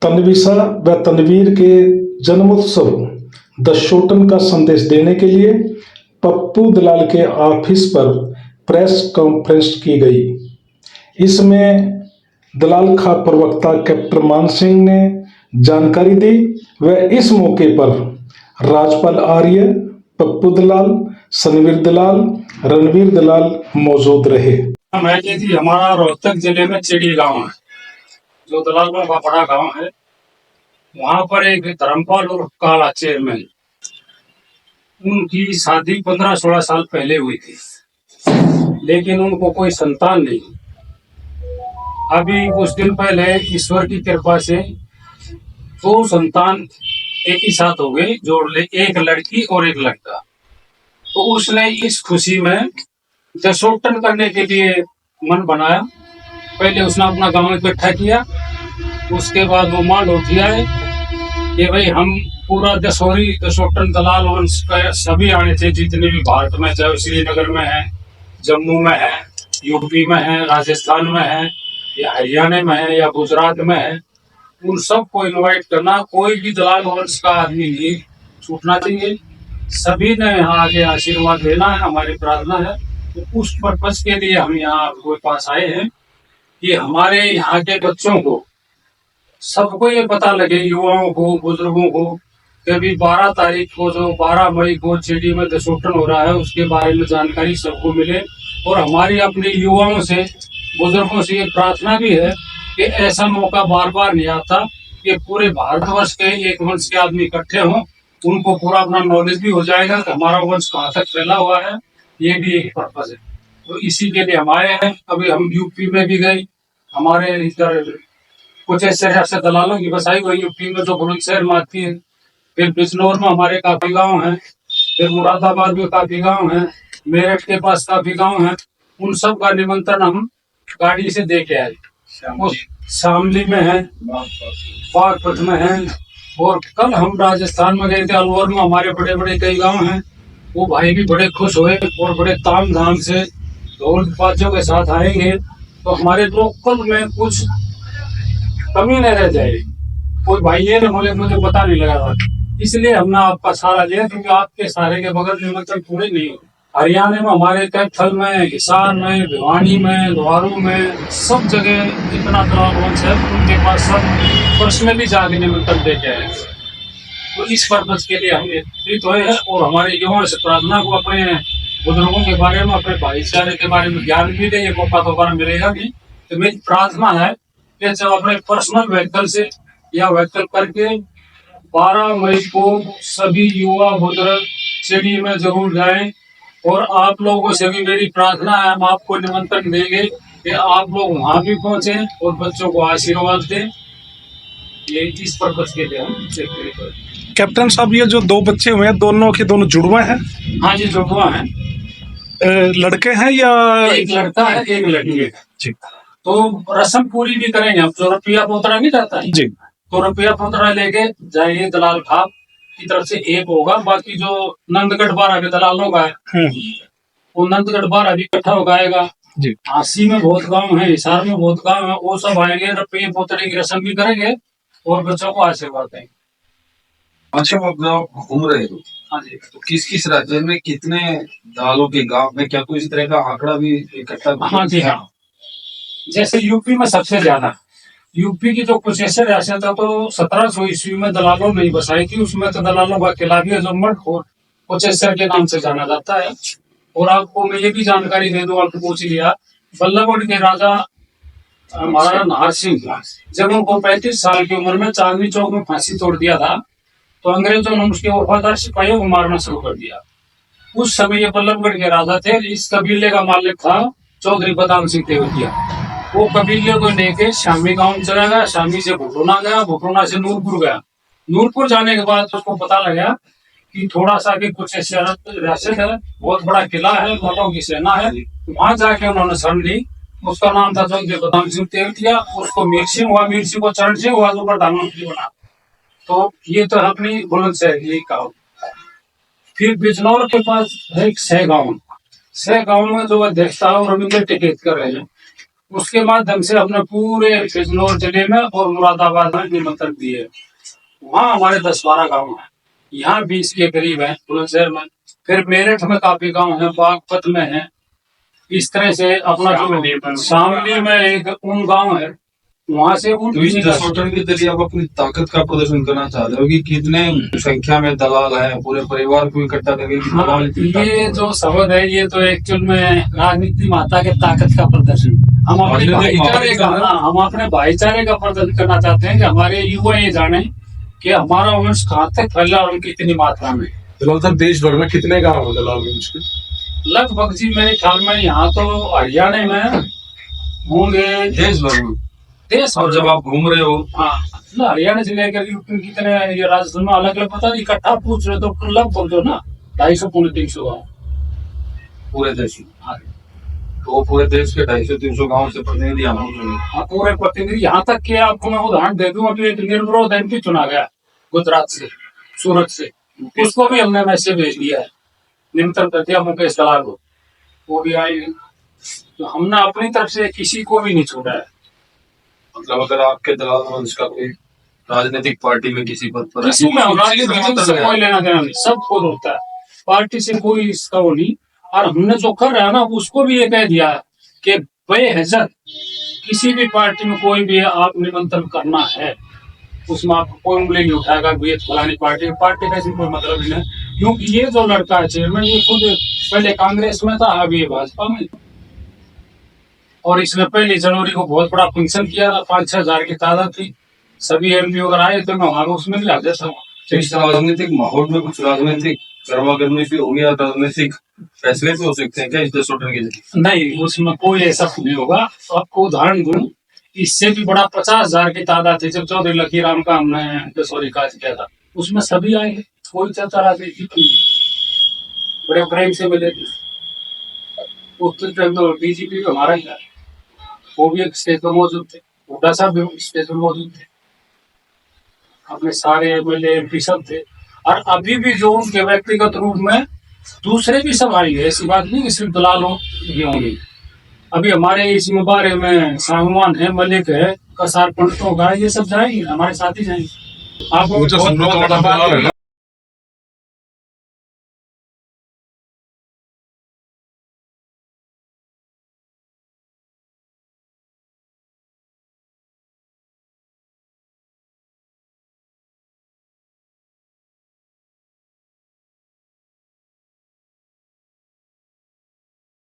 तन्विशा व तनवीर के जन्मोत्सव दशोटन का संदेश देने के लिए पप्पू दलाल के ऑफिस पर प्रेस कॉन्फ्रेंस की गई। इसमें दलाल खां प्रवक्ता कैप्टन मान सिंह ने जानकारी दी व इस मौके पर राजपाल आर्य, पप्पू दलाल, सनवीर दलाल, रणवीर दलाल मौजूद रहे। हमारा रोहतक जिले में चिड़ी गांव है, जो दलालों का बड़ा गांव है। वहां पर एक धर्मपाल और काला चेयरमैन, उनकी शादी 15-16 साल पहले हुई थी, लेकिन उनको कोई संतान नहीं। अभी कुछ दिन पहले ईश्वर की कृपा से 2 संतान एक ही साथ हो गए, जोड़ ले, एक लड़की और एक लड़का। तो उसने इस खुशी में जसोटन करने के लिए मन बनाया। पहले उसने अपना गांव इकट्ठा किया, उसके बाद वो मान उठिया है कि भाई हम पूरा जसोटन दलाल वंश का सभी आने थे, जितने भी भारत में, चाहे श्रीनगर में है, जम्मू में है, यूपी में है, राजस्थान में है, या हरियाणा में है, या गुजरात में है, उन सबको इनवाइट करना। कोई भी दलाल वंश का आदमी नहीं छूटना चाहिए, सभी ने यहाँ आके आशीर्वाद देना है, हमारी प्रार्थना है। तो उस पर्पज के लिए हम यहाँ आपके पास आए हैं कि हमारे यहाँ के बच्चों को, सबको ये पता लगे, युवाओं को, बुजुर्गों को, कभी 12 तारीख को, जो 12 मई को चिड़ी में दशोटन हो रहा है, उसके बारे में जानकारी सबको मिले। और हमारी अपने युवाओं से, बुजुर्गों से ये प्रार्थना भी है कि ऐसा मौका बार बार नहीं आता कि पूरे भारतवर्ष के एक वंश के आदमी इकट्ठे हों, उनको पूरा अपना नॉलेज भी हो जाएगा कि हमारा वंश कहाँ तक फैला हुआ है। ये भी एक पर्पज है, तो इसी के लिए हम आए हैं। अभी हम यूपी में भी गए, हमारे इधर कुछ ऐसे दलालों की बसाई हुई यूपी में, जो बुलंदशहर में आती है। फिर बिजनौर में हमारे काफी गांव हैं, फिर मुरादाबाद में काफी गांव हैं, मेरठ के पास काफी गांव हैं। उन सब का निमंत्रण हम गाड़ी से दे के आए। शामली में है, बागपत में है, और कल हम राजस्थान में गए थे, अलवर में हमारे बड़े बड़े कई गांव हैं। वो भाई भी बड़े खुश हुए और बड़े ताम झाम से ढोल बाजों के साथ आएंगे, तो हमारे लोकल में कुछ कमी नहीं रह जाएगी। कोई भाई ये न बोले मुझे पता नहीं लगा था, इसलिए हमने आपका सहारा लिया, क्योंकि आपके सहारे के बगैर निमंत्रण पूरे नहीं हो। हरियाणा में हमारे कैथल में, हिसार में, भिवानी में, लोहारू में, सब जगह जितना दलाल वंश है, उनके पास सब पर्सनली जाके निमंत्रण दे के आए। तो इस पर्पज के लिए हम एकत्रित हुए हैं, और हमारे युवाओं से प्रार्थना को, अपने बुजुर्गों के बारे में, अपने भाईचारे के बारे में ज्ञान भी दे। ये मौका दोबारा मिलेगा नहीं, तो मेरी प्रार्थना है कि जब अपने पर्सनल व्हीकल से या व्हीकल करके 12 मई को सभी युवा बुजुर्ग चिड़ी में जरूर जाएं। और आप लोगों से भी मेरी प्रार्थना है, हम आपको निमंत्रण देंगे कि आप लोग वहां भी पहुंचे और बच्चों को आशीर्वाद दें। ये इस पर्पज के लिए हम कैप्टन साहब, ये जो 2 बच्चे हुए हैं, दोनों के दोनों जुड़वा हैं? हाँ जी, जुड़वा हैं। लड़के हैं या? एक लड़का है, एक लड़की है जी। तो रस्म पूरी भी करेंगे हम, जो रुपया पोतरा नहीं जाता है जी, तो रुपया पोतरा लेके जाएंगे। दलाल खाप की तरफ से एक होगा, बाकी जो नंदगढ़ 12 के दलालों का है, वो नंदगढ़ 12 भी इकट्ठा हो जाएगा जी। आसी में बहुत गांव है, हिसार में बहुत गांव है, वो सब आएंगे, रुपये पोतरे की रस्म भी करेंगे और बच्चों को आशीर्वाद देंगे। अच्छा, आप घूम रहे हो, हाँ जी, तो किस किस राज्य में कितने दलालों के गांव में, क्या कोई इस तरह का आंकड़ा भी इकट्ठा? हाँ जी, हाँ। जैसे यूपी में सबसे ज्यादा, यूपी की जो कुछ ऐसे रियासत है, तो 1700 ईस्वी में दलालों ने बसाई थी। उसमें तो दलालों का किला भी अजमगढ़ और कुचेसर के नाम से जाना जाता है। और आपको मैं ये भी जानकारी दे दूं, आपको पूछ लिया, बल्लभगढ़ के राजा महाराणा नाहर सिंह, जब उनको 35 साल की उम्र में चांदनी चौक में फांसी तोड़ दिया था, तो अंग्रेजों ने उसके वफादार सिपाहियों को मारना शुरू कर दिया। उस समय ये बल्लभगढ़ के राजा थे। इस कबीले का मालिक था चौधरी बदाम सिंह तेवतिया। वो कबीले को लेके शामी गांव चला गया, शामी से भुटोना गया, भुटोना से नूरपुर गया। नूरपुर जाने के बाद उसको पता लगा कि थोड़ा सा आगे कुछ रियासत है, बहुत बड़ा किला है, मोटों की सेना है। वहां जाके उन्होंने शरण ली। उसका नाम था चौधरी बदाम सिंह तेवतिया। उसको मीर सिंह हुआ, मीर सिंह को चरण सिंह हुआ, तो प्रधानमंत्री बना। तो ये तो अपनी बुलंदशहर की गाँव। फिर बिजनौर के पास है एक सह गाँव में जो अध्यक्षता रविंद्र टिकैत कर रहे हैं। उसके माध्यम से हमने पूरे बिजनौर जिले में और मुरादाबाद में निमंत्रण दिए। वहाँ हमारे 10-12 गांव हैं, यहाँ 20 के करीब है बुलंदशहर में। फिर मेरठ में काफी गांव हैं, बागपत में है। इस तरह से अपना जो शामली में एक उन गांव है, वहां से उन तो इस संगठन के जरिए आप अपनी ताकत का प्रदर्शन करना चाहते हो कि कितने संख्या में दलाल है, पूरे परिवार को इकट्ठा करके कि दलाल की ताकत ये है। जो शब्द है, ये तो एक्चुअल में राजनीति माता के ताकत का प्रदर्शन। हम अपने भाईचारे का, हम अपने भाईचारे का प्रदर्शन करना चाहते हैं कि हमारे युवा ये जाने कि हमारा वंश कहाँ तक फैला और कितनी मात्रा में। दलाल साहब देश भर में कितने गांव हैं दलालगंज के? लगभग जी मेरे ख्याल में यहाँ तो हरियाणा में होंगे, देश भर में। देश और जब आप घूम रहे हो, हाँ ना, हरियाणा से लेकर यूपी कितने, ये राजस्थान में अलग अलग पता नहीं, इकट्ठा पूछ रहे तो लगभग जो ना 250-300 गाँव पूरे देश में, हाँ, तो पूरे देश के 250-300 गाँव से प्रतिनिधि आना होंगे। हाँ, पूरे प्रतिनिधि। यहाँ तक कि आपको मैं उदाहरण दे दूं, अभी एक निर्विरोध एमपी चुना गया गुजरात से, सूरत से, उसको भी हमने मैसेज भेज दिया है, निमंत्रण कर दिया मुकेश दलाल को, वो भी आए। तो हमने अपनी तरफ से किसी को भी नहीं छोड़ा है। मतलब अगर आपके दलाल वंश का कोई राजनीतिक पार्टी में किसी पद पर है, किसी में तो राजनीति से कोई लेना देना नहीं, सब खुद होता है, पार्टी से कोई इसका वो नहीं। और हमने जो कर रहा है ना, उसको भी ये कह दिया कि बेहजत किसी भी पार्टी में कोई भी आप निमंत्रण करना है, उसमें आपको कोई उंगली नहीं उठाएगा ये फलानी पार्टी का इसमें कोई मतलब नहीं है। क्योंकि ये जो लड़का है चेयरमैन, ये खुद पहले कांग्रेस में था, अभी ये भाजपा में, और इसने 1 जनवरी को बहुत बड़ा फंक्शन किया था, 5-6 हजार की तादाद थी, सभी एमपी वगैरह आए थे, मैं वहां उसमें भी हाजिर था। तो इस राजनीतिक माहौल में कुछ राजनीतिक गर्मागर्मी भी होगी या राजनीतिक फैसले भी हो सकते हैं क्या इस संगठन के जरिए? नहीं, उसमें कोई ऐसा नहीं होगा। आपको उदाहरण दूं, इससे भी बड़ा 50,000 की तादाद थी जब चौधरी लकीराम का हमने दसौरी काज किया था, उसमें सभी आए, कोई चर्चा राजनीति नहीं, बड़े प्रेम से मिले थे। उस टाइम तो डीजीपी भी हमारा ही था, वो भी एक स्टेज पर मौजूद थे, हुड्डा साहब भी स्टेज पर मौजूद थे, अपने सारे एमएलए एमपी सब थे। और अभी भी जो उनके व्यक्तिगत रूप में दूसरे भी सब आई है, ऐसी बात नहीं कि सिर्फ दलाल ये होंगे। अभी हमारे इस बारे में सागवान है, मलिक है, कसार पंडितों का, ये सब जाएंगे, हमारे साथ ही जाएंगे। आपको